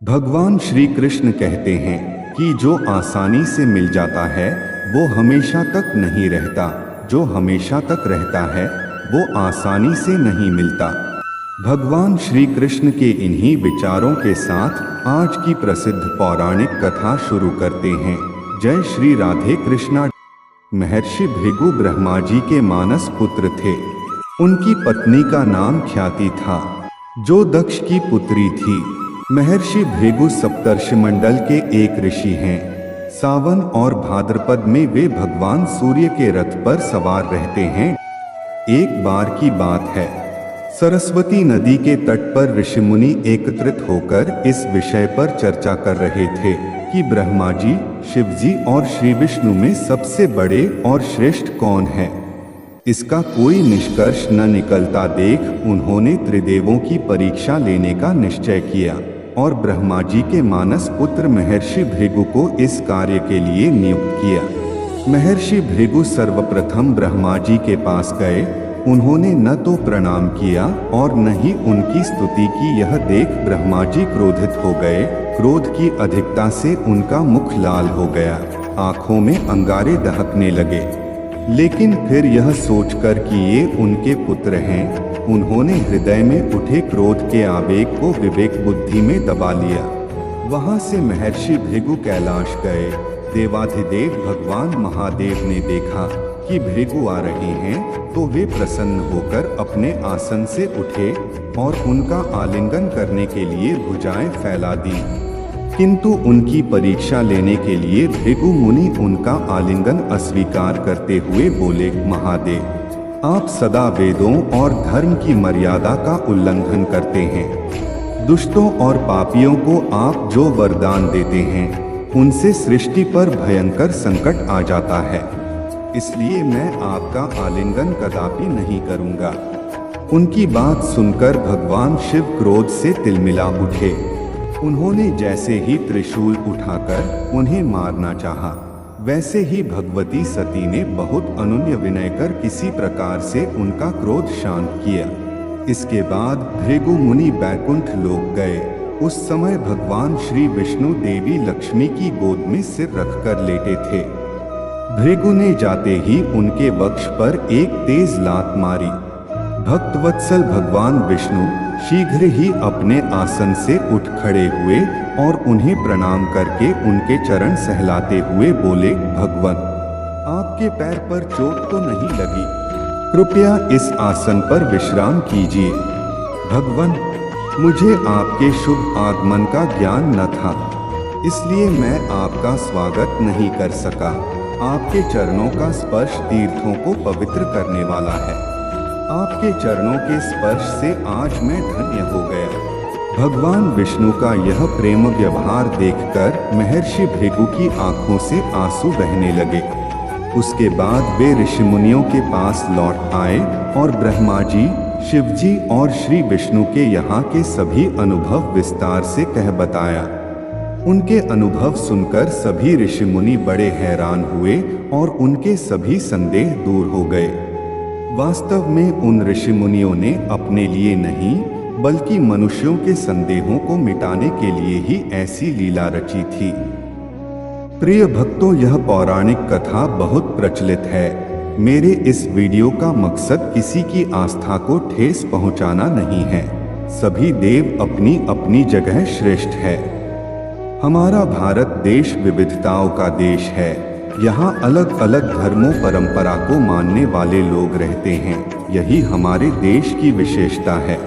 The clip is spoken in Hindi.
भगवान श्री कृष्ण कहते हैं कि जो आसानी से मिल जाता है वो हमेशा तक नहीं रहता, जो हमेशा तक रहता है वो आसानी से नहीं मिलता। भगवान श्री कृष्ण के इन्हीं विचारों के साथ आज की प्रसिद्ध पौराणिक कथा शुरू करते हैं। जय श्री राधे कृष्णा। महर्षि भृगु ब्रह्मा जी के मानस पुत्र थे। उनकी पत्नी का नाम ख्याति था, जो दक्ष की पुत्री थी। महर्षि भृगु सप्तर्षिमंडल के एक ऋषि हैं। सावन और भाद्रपद में वे भगवान सूर्य के रथ पर सवार रहते हैं। एक बार की बात है, सरस्वती नदी के तट पर ऋषिमुनि एकत्रित होकर इस विषय पर चर्चा कर रहे थे कि ब्रह्मा जी, शिव जी और श्री विष्णु में सबसे बड़े और श्रेष्ठ कौन है। इसका कोई निष्कर्ष न निकलता देख उन्होंने त्रिदेवों की परीक्षा लेने का निश्चय किया और ब्रह्मा जी के मानस पुत्र महर्षि भृगु को इस कार्य के लिए नियुक्त किया। महर्षि भृगु सर्वप्रथम ब्रह्मा जी के पास गए। उन्होंने न तो प्रणाम किया और न ही उनकी स्तुति की। यह देख ब्रह्मा जी क्रोधित हो गए। क्रोध की अधिकता से उनका मुख लाल हो गया, आंखों में अंगारे दहकने लगे। लेकिन फिर यह सोचकर कि ये उनके पुत्र हैं, उन्होंने हृदय में उठे क्रोध के आवेग को विवेक बुद्धि में दबा लिया। वहां से महर्षि भृगु कैलाश गए। देवाधिदेव भगवान महादेव ने देखा कि भृगु आ रहे हैं तो वे प्रसन्न होकर अपने आसन से उठे और उनका आलिंगन करने के लिए भुजाएं फैला दी। किंतु उनकी परीक्षा लेने के लिए भृगु मुनि उनका आलिंगन अस्वीकार करते हुए बोले, महादेव, आप सदा वेदों और धर्म की मर्यादा का उल्लंघन करते हैं। दुष्टों और पापियों को आप जो वरदान देते हैं उनसे सृष्टि पर भयंकर संकट आ जाता है, इसलिए मैं आपका आलिंगन कदापि नहीं करूंगा। उनकी बात सुनकर भगवान शिव क्रोध से तिलमिला उठे। उन्होंने जैसे ही त्रिशूल उठाकर उन्हें मारना चाहा, वैसे ही भगवती सती ने बहुत अनुनय विनय कर किसी प्रकार से उनका क्रोध शांत किया। इसके बाद भृगु मुनि बैकुंठ लोक गए। उस समय भगवान श्री विष्णु देवी लक्ष्मी की गोद में सिर रखकर लेटे थे। भृगु ने जाते ही उनके वक्ष पर एक तेज लात मारी। भक्तवत्सल भगवान विष्णु शीघ्र ही अपने आसन से उठ खड़े हुए और उन्हें प्रणाम करके उनके चरण सहलाते हुए बोले, भगवान, आपके पैर पर चोट तो नहीं लगी? कृपया इस आसन पर विश्राम कीजिए। भगवान, मुझे आपके शुभ आगमन का ज्ञान न था, इसलिए मैं आपका स्वागत नहीं कर सका। आपके चरणों का स्पर्श तीर्थों को पवित्र करने वाला है। आपके चरणों के स्पर्श से आज मैं धन्य हो गया। भगवान विष्णु का यह प्रेम व्यवहार देखकर महर्षि भृगु की आंखों से आंसू बहने लगे। उसके बाद वे ऋषिमुनियों के पास लौट आए और ब्रह्मा जी, शिव जी और श्री विष्णु के यहाँ के सभी अनुभव विस्तार से कह बताया। उनके अनुभव सुनकर सभी ऋषिमुनि बड़े हैरान हुए और उनके सभी संदेह दूर हो गए। वास्तव में उन ऋषिमुनियों ने अपने लिए नहीं बल्कि मनुष्यों के संदेहों को मिटाने के लिए ही ऐसी लीला रची थी। प्रिय भक्तों, यह पौराणिक कथा बहुत प्रचलित है। मेरे इस वीडियो का मकसद किसी की आस्था को ठेस पहुंचाना नहीं है। सभी देव अपनी अपनी जगह श्रेष्ठ है। हमारा भारत देश विविधताओं का देश है। यहाँ अलग अलग धर्मों परंपरा को मानने वाले लोग रहते हैं। यही हमारे देश की विशेषता है।